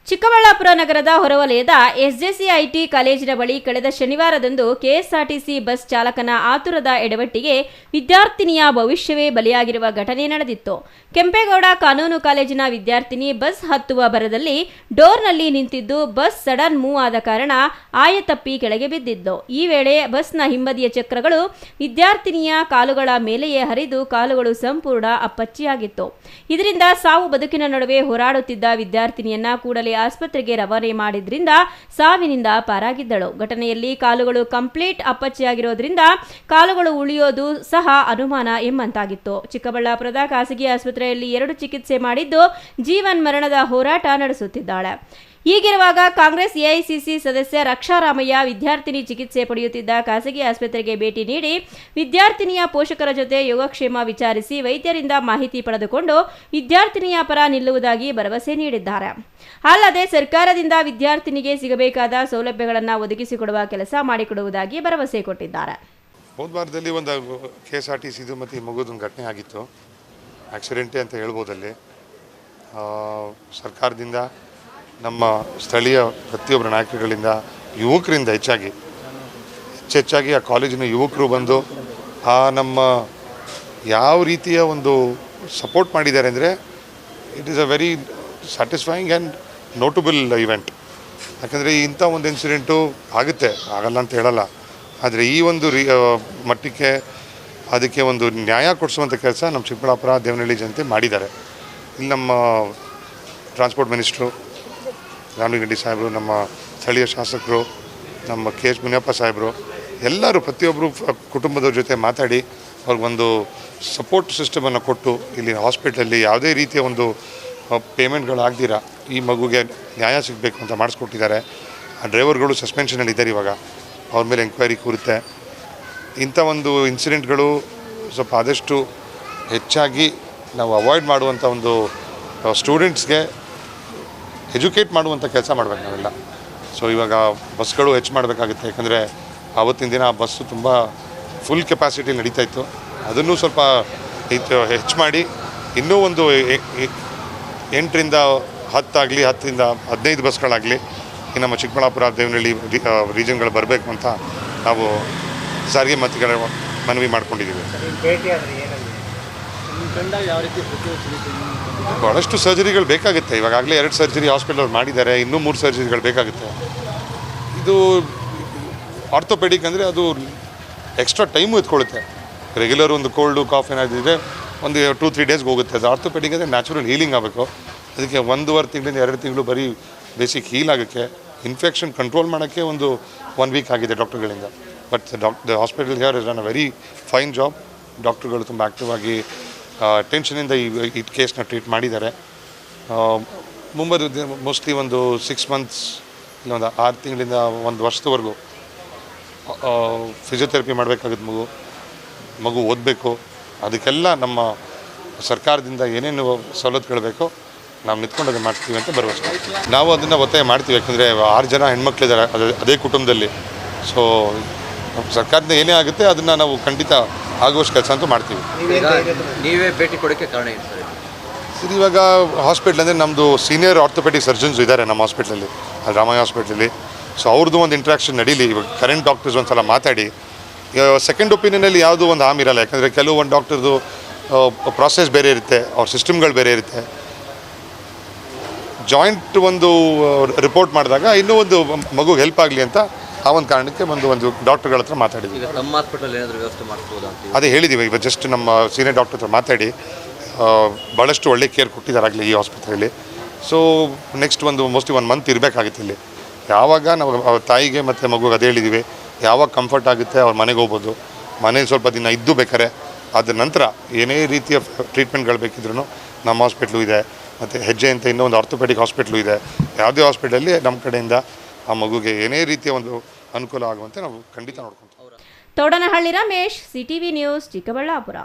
ಚಿಕ್ಕಬಳ್ಳಾಪುರ ನಗರದ ಹೊರವಲಯದ ಎಸ್ಜೆಸಿಐಟಿ ಕಾಲೇಜಿನ ಬಳಿ ಕಳೆದ ಶನಿವಾರದಂದು ಕೆಎಸ್ಆರ್ಟಿಸಿ ಬಸ್ ಚಾಲಕನ ಆತುರದ ಎಡವಟ್ಟಿಗೆ ವಿದ್ಯಾರ್ಥಿನಿಯ ಭವಿಷ್ಯವೇ ಬಲಿಯಾಗಿರುವ ಘಟನೆ ನಡೆದಿತ್ತು. ಕೆಂಪೇಗೌಡ ಕಾನೂನು ಕಾಲೇಜಿನ ವಿದ್ಯಾರ್ಥಿನಿ ಬಸ್ ಹತ್ತುವ ಭರದಲ್ಲಿ ಡೋರ್ನಲ್ಲಿ ನಿಂತಿದ್ದು ಬಸ್ ಸಡನ್ ಮೂವ್ ಆದ ಕಾರಣ ಆಯತಪ್ಪಿ ಕೆಳಗೆ ಬಿದ್ದಿದ್ದು. ಈ ವೇಳೆ ಬಸ್ನ ಹಿಂಬದಿಯ ಚಕ್ರಗಳು ವಿದ್ಯಾರ್ಥಿನಿಯ ಕಾಲುಗಳ ಮೇಲೆಯೇ ಹರಿದು ಕಾಲುಗಳು ಸಂಪೂರ್ಣ ಅಪ್ಪಚ್ಚಿಯಾಗಿತ್ತು. ಇದರಿಂದ ಸಾವು ಬದುಕಿನ ನಡುವೆ ಹೋರಾಡುತ್ತಿದ್ದ ವಿದ್ಯಾರ್ಥಿನಿಯನ್ನ ಕೂಡಲೇ ಆಸ್ಪತ್ರೆಗೆ ರವಾನೆ ಮಾಡಿದ್ರಿಂದ ಸಾವಿನಿಂದ ಪಾರಾಗಿದ್ದಳು. ಘಟನೆಯಲ್ಲಿ ಕಾಲುಗಳು ಕಂಪ್ಲೀಟ್ ಅಪ್ಪಚ್ಚಿಯಾಗಿರೋದ್ರಿಂದ ಕಾಲುಗಳು ಉಳಿಯೋದು ಸಹ ಅನುಮಾನ ಎಂಬಂತಾಗಿತ್ತು. ಚಿಕ್ಕಬಳ್ಳಾಪುರದ ಖಾಸಗಿ ಆಸ್ಪತ್ರೆಯಲ್ಲಿ 2 ಚಿಕಿತ್ಸೆ ಮಾಡಿದ್ದು ಜೀವನ್ಮರಣದ ಹೋರಾಟ ನಡೆಸುತ್ತಿದ್ದಾಳೆ. ಹೀಗಿರುವಾಗ ಕಾಂಗ್ರೆಸ್ ಎಐಸಿಸಿ ಸದಸ್ಯ ರಕ್ಷಾರಾಮಯ್ಯ ವಿದ್ಯಾರ್ಥಿನಿ ಚಿಕಿತ್ಸೆ ಪಡೆಯುತ್ತಿದ್ದ ಖಾಸಗಿ ಆಸ್ಪತ್ರೆಗೆ ಭೇಟಿ ನೀಡಿ ವಿದ್ಯಾರ್ಥಿನಿಯ ಪೋಷಕರ ಜೊತೆ ಯೋಗಕ್ಷೇಮ ವಿಚಾರಿಸಿ ವೈದ್ಯರಿಂದ ಮಾಹಿತಿ ಪಡೆದುಕೊಂಡು ವಿದ್ಯಾರ್ಥಿನಿಯ ಪರ ನಿಲ್ಲುವುದಾಗಿ ಭರವಸೆ ನೀಡಿದ್ದಾರೆ. ಅಲ್ಲದೆ ಸರ್ಕಾರದಿಂದ ವಿದ್ಯಾರ್ಥಿನಿಗೆ ಸಿಗಬೇಕಾದ ಸೌಲಭ್ಯಗಳನ್ನು ಒದಗಿಸಿಕೊಡುವ ಕೆಲಸ ಮಾಡಿಕೊಡುವುದಾಗಿ ಭರವಸೆ ಕೊಟ್ಟಿದ್ದಾರೆ. ಹೋದ್ವಾರದಲ್ಲಿ ಒಂದು ಕೆಎಸ್ಆರ್ಟಿಸಿ ಮತ್ತು ಮಗುದೊಂದು ಘಟನೆ ಆಗಿತ್ತು. ಆಕ್ಸಿಡೆಂಟೇ ಅಂತ ಹೇಳ್ಬೋದಲ್ಲಿ. ಸರ್ಕಾರದಿಂದ, ನಮ್ಮ ಸ್ಥಳೀಯ ಪ್ರತಿಯೊಬ್ಬರ ನಾಯಕರುಗಳಿಂದ, ಯುವಕರಿಂದ ಹೆಚ್ಚಾಗಿ ಆ ಕಾಲೇಜಿನ ಯುವಕರು ಬಂದು ನಮ್ಮ ಯಾವ ರೀತಿಯ ಒಂದು ಸಪೋರ್ಟ್ ಮಾಡಿದ್ದಾರೆ ಅಂದರೆ it is a very satisfying and notable event. ಯಾಕಂದರೆ ಇಂಥ ಒಂದು ಇನ್ಸಿಡೆಂಟು ಆಗಲ್ಲ ಅಂತ ಹೇಳಲ್ಲ, ಆದರೆ ಈ ಒಂದು ಮಟ್ಟಕ್ಕೆ ಅದಕ್ಕೆ ಒಂದು ನ್ಯಾಯ ಕೊಡಿಸುವಂಥ ಕೆಲಸ ನಮ್ಮ ಚಿಕ್ಕಬಳ್ಳಾಪುರ ದೇವನಹಳ್ಳಿ ಜನತೆ ಮಾಡಿದ್ದಾರೆ. ಇಲ್ಲಿ ನಮ್ಮ ಟ್ರಾನ್ಸ್ಪೋರ್ಟ್ ಮಿನಿಸ್ಟ್ರು ರಾಮಲಿಂಗರೆಡ್ಡಿ ಸಾಹೇಬರು, ನಮ್ಮ ಸ್ಥಳೀಯ ಶಾಸಕರು, ನಮ್ಮ KH ಮುನಿಯಪ್ಪ ಸಾಹೇಬರು ಎಲ್ಲರೂ ಪ್ರತಿಯೊಬ್ಬರು ಕುಟುಂಬದವ್ರ ಜೊತೆ ಮಾತಾಡಿ ಅವ್ರಿಗೊಂದು ಸಪೋರ್ಟ್ ಸಿಸ್ಟಮನ್ನು ಕೊಟ್ಟು ಇಲ್ಲಿ ಹಾಸ್ಪಿಟ್ಲಲ್ಲಿ ಯಾವುದೇ ರೀತಿಯ ಒಂದು ಪೇಮೆಂಟ್ಗಳಾಗ್ದಿರ ಈ ಮಗುಗೆ ನ್ಯಾಯ ಸಿಗಬೇಕು ಅಂತ ಮಾಡಿಸ್ಕೊಟ್ಟಿದ್ದಾರೆ. ಆ ಡ್ರೈವರ್ಗಳು ಸಸ್ಪೆನ್ಷನಲ್ಲಿದ್ದಾರೆ. ಇವಾಗ ಅವ್ರ ಮೇಲೆ ಎಂಕ್ವೈರಿ ಕೂರುತ್ತೆ. ಇಂಥ ಒಂದು ಇನ್ಸಿಡೆಂಟ್ಗಳು ಸ್ವಲ್ಪ ಆದಷ್ಟು ಹೆಚ್ಚಾಗಿ ನಾವು ಅವಾಯ್ಡ್ ಮಾಡುವಂಥ ಒಂದು ಸ್ಟೂಡೆಂಟ್ಸ್ಗೆ ಎಜುಕೇಟ್ ಮಾಡುವಂಥ ಕೆಲಸ ಮಾಡಬೇಕು ನಾವೆಲ್ಲ. ಸೊ ಇವಾಗ ಬಸ್ಗಳು ಹೆಚ್ಚು ಮಾಡಬೇಕಾಗುತ್ತೆ. ಯಾಕಂದರೆ ಆವತ್ತಿನ ದಿನ ಆ ಬಸ್ಸು ತುಂಬ ಫುಲ್ ಕೆಪಾಸಿಟಿ ನಡೀತಾಯಿತ್ತು. ಅದನ್ನು ಸ್ವಲ್ಪ ಹೆಚ್ಚು ಮಾಡಿ ಇನ್ನೂ ಒಂದು 8ರಿಂದ 10 ಆಗಲಿ, 10ರಿಂದ 15 ಬಸ್ಗಳಾಗಲಿ ಈ ನಮ್ಮ ಚಿಕ್ಕಬಳ್ಳಾಪುರ ದೇವನಹಳ್ಳಿ ರೀಜನ್ಗಳು ಬರಬೇಕು ಅಂತ ನಾವು ಸಾರಿಗೆ ಮಂತ್ರಿಗಳ ಮನವಿ ಮಾಡ್ಕೊಂಡಿದ್ದೀವಿ. ಭಾಳಷ್ಟು ಸರ್ಜರಿಗಳು ಬೇಕಾಗುತ್ತೆ. ಇವಾಗಲೇ 2 ಸರ್ಜರಿ ಹಾಸ್ಪಿಟಲ್ ಮಾಡಿದ್ದಾರೆ, ಇನ್ನೂ 3 ಸರ್ಜರಿಗಳು ಬೇಕಾಗುತ್ತೆ. ಇದು ಆರ್ಥೋಪೆಡಿಕ್ ಅಂದರೆ ಅದು ಎಕ್ಸ್ಟ್ರಾ ಟೈಮು ಎತ್ಕೊಳ್ಳುತ್ತೆ. ರೆಗ್ಯುಲರ್ ಒಂದು ಕೋಲ್ಡು ಕಾಫ್ ಏನಾದಿದ್ರೆ ಒಂದು 2-3 ಡೇಸ್ಗೆ ಹೋಗುತ್ತೆ. ಅದು ಆರ್ಥೋಪೆಡಿಕ್ ಅಂದರೆ ನ್ಯಾಚುರಲ್ ಹೀಲಿಂಗ್ ಆಗಬೇಕು. ಅದಕ್ಕೆ 1.5 ತಿಂಗಳಿಂದ 2 ತಿಂಗಳು ಬರೀ ಬೇಸಿಕ್ ಹೀಲ್ ಆಗೋಕ್ಕೆ, ಇನ್ಫೆಕ್ಷನ್ ಕಂಟ್ರೋಲ್ ಮಾಡೋಕ್ಕೆ ಒಂದು 1 ವೀಕ್ ಆಗಿದೆ ಡಾಕ್ಟರ್ಗಳಿಂದ. But the hospital here is run a very fine job. ಡಾಕ್ಟರ್ಗಳು ತುಂಬ ಆ್ಯಕ್ಟಿವ್ ಆಗಿ ಟೆನ್ಷನಿಂದ ಈ ಕೇಸ್ನ ಟ್ರೀಟ್ ಮಾಡಿದ್ದಾರೆ. ಮುಂಬರುವ ಮೋಸ್ಟ್ಲಿ ಒಂದು 6 ಮಂತ್ಸ್ ಇಲ್ಲ ಒಂದು 6 ತಿಂಗಳಿಂದ 1 ವರ್ಷದವರೆಗೂ ಫಿಸಿಯೋಥೆರಪಿ ಮಾಡಬೇಕಾಗುತ್ತೆ. ಮಗು ಓದಬೇಕು. ಅದಕ್ಕೆಲ್ಲ ನಮ್ಮ ಸರ್ಕಾರದಿಂದ ಏನೇನು ಸವಲತ್ತುಗಳು ಬೇಕೋ ನಾವು ನಿಂತ್ಕೊಂಡು ಮಾಡ್ತೀವಿ ಅಂತ ಭರವಸೆ. ನಾವು ಅದನ್ನು ಒತ್ತಾಯ ಮಾಡ್ತೀವಿ. ಯಾಕಂದರೆ 6 ಜನ ಹೆಣ್ಮಕ್ಳಿದ್ದಾರೆ ಅದೇ ಕುಟುಂಬದಲ್ಲಿ. ಸೊ ನಮ್ಮ ಸರ್ಕಾರದಿಂದ ಏನೇ ಆಗುತ್ತೆ ಅದನ್ನು ನಾವು ಖಂಡಿತ ಆಗುವಷ್ಟು ಕೆಲಸ ಅಂತೂ ಮಾಡ್ತೀವಿ. ನೀವೇ ಭೇಟಿ ಕೊಡೋಕ್ಕೆ ಕಾರಣ ಏನು ಸರ್? ಇವಾಗ ಹಾಸ್ಪಿಟ್ಲ್ ಅಂದರೆ ನಮ್ಮದು ಸೀನಿಯರ್ ಆರ್ಥೋಪೆಡಿಕ್ ಸರ್ಜನ್ಸ್ ಇದ್ದಾರೆ ನಮ್ಮ ಹಾಸ್ಪಿಟ್ಲಲ್ಲಿ, ರಾಮಯ್ಯ ಹಾಸ್ಪಿಟ್ಲಲ್ಲಿ. ಸೊ ಅವ್ರದ್ದು ಒಂದು ಇಂಟ್ರಾಕ್ಷನ್ ನಡೀಲಿ. ಇವಾಗ ಕರೆಂಟ್ ಡಾಕ್ಟರ್ಸ್ ಒಂದು ಸಲ ಮಾತಾಡಿ, ಸೆಕೆಂಡ್ ಒಪಿನಿಯನಲ್ಲಿ ಯಾವುದೂ ಒಂದು ಹಾಮ್ ಇರಲ್ಲ. ಯಾಕಂದರೆ ಕೆಲವೊಂದು ಡಾಕ್ಟರ್ದು ಪ್ರಾಸೆಸ್ ಬೇರೆ ಇರುತ್ತೆ, ಅವ್ರ ಸಿಸ್ಟಮ್ಗಳು ಬೇರೆ ಇರುತ್ತೆ. ಜಾಯಿಂಟ್ ಒಂದು ರಿಪೋರ್ಟ್ ಮಾಡಿದಾಗ ಇನ್ನೂ ಒಂದು ಮಗುಗೆ ಹೆಲ್ಪ್ ಆಗಲಿ ಅಂತ ಆ ಒಂದು ಕಾರಣಕ್ಕೆ ಒಂದು ಡಾಕ್ಟರ್ಗಳ ಹತ್ರ ಮಾತಾಡಿದ್ವಿ. ನಮ್ಮ ಹಾಸ್ಪಿಟಲ್ ಏನಾದರೂ ವ್ಯವಸ್ಥೆ ಮಾಡಿಸ್ಬೋದಾ ಅಂತ ಅದೇ ಹೇಳಿದ್ದೀವಿ. ಇವಾಗ ಜಸ್ಟ್ ನಮ್ಮ ಸೀನಿಯರ್ ಡಾಕ್ಟರ್ ಹತ್ರ ಮಾತಾಡಿ ಭಾಳಷ್ಟು ಒಳ್ಳೆ ಕೇರ್ ಕೊಟ್ಟಿದ್ದಾರಾಗಲಿ ಈ ಆಸ್ಪತ್ರೆಯಲ್ಲಿ. ಸೊ ನೆಕ್ಸ್ಟ್ ಮೋಸ್ಟ್ಲಿ 1 ಮಂತ್ ಇರಬೇಕಾಗಿತ್ತು ಇಲ್ಲಿ. ಯಾವಾಗ ನಾವು ಅವ್ರ ತಾಯಿಗೆ ಮತ್ತು ಮಗುಗೆ ಅದೇ ಹೇಳಿದ್ದೀವಿ, ಯಾವಾಗ ಕಂಫರ್ಟ್ ಆಗುತ್ತೆ ಅವ್ರ ಮನೆಗೆ ಹೋಗ್ಬೋದು. ಮನೇಲಿ ಸ್ವಲ್ಪ ದಿನ ಇದ್ದು ಬೇಕಾರೆ ಅದ್ರ ನಂತರ ಏನೇ ರೀತಿಯ ಟ್ರೀಟ್ಮೆಂಟ್ಗಳು ಬೇಕಿದ್ರೂ ನಮ್ಮ ಹಾಸ್ಪಿಟ್ಲು ಇದೆ. ಮತ್ತು ಹೆಜ್ಜೆ ಅಂತ ಇನ್ನೊಂದು ಆರ್ಥೋಪೆಡಿಕ್ ಹಾಸ್ಪಿಟ್ಲು ಇದೆ. ಯಾವುದೇ ಹಾಸ್ಪಿಟಲಲ್ಲಿ ನಮ್ಮ ಕಡೆಯಿಂದ ಆ ಮಗುಗೆ ಏನೇ ರೀತಿಯ ಒಂದು ಅನುಕೂಲ ಆಗುವಂತೆ ನಾವು ಖಂಡಿತ ನೋಡ್ಕೊತೀವಿ. ತೋಡನಹಳ್ಳಿ ರಮೇಶ್, CTV ನ್ಯೂಸ್, ಚಿಕ್ಕಬಳ್ಳಾಪುರ.